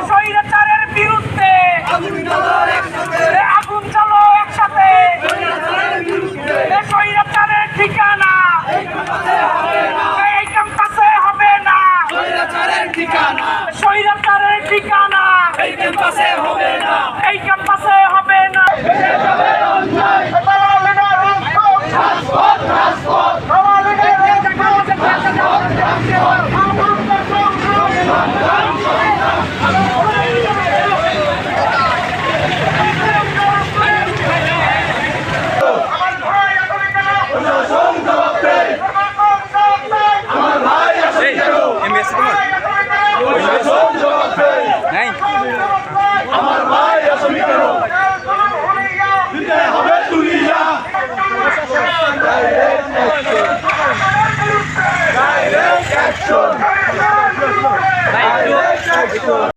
স্বৈরাচারের বিরুদ্ধে আগুন চালো একসাথে। স্বৈরাচারের ঠিকানা এই ক্যাম্পাসে হবে না, স্বৈরাচারের ঠিকানা এই ক্যাম্পাসে হবে না, এই ক্যাম্পাসে হবে না। আমার ভাই আসলে কেন দিতে হবে তুলিয়া ডাইরেক্ট অ্যাকশন